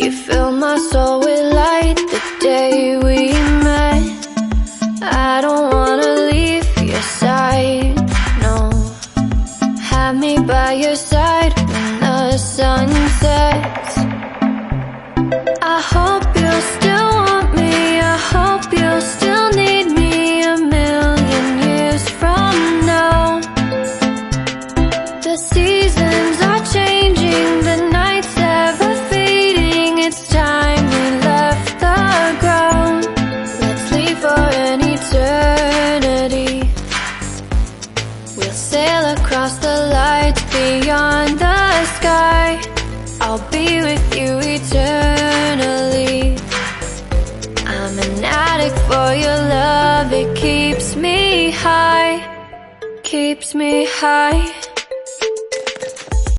You fill my soul with light the day we met. I don't wanna leave your side, no. Have me by your side when the sun sets. I hope you'll still want me, I hope you'll still need me a million years from now. The seasons are changing, the nights ever fading. It's time we left the ground. Let's leave for an eternity. We'll sail across the lights beyond the sky. I'll be with you eternally. I'm an addict for your love, it keeps me high, keeps me high.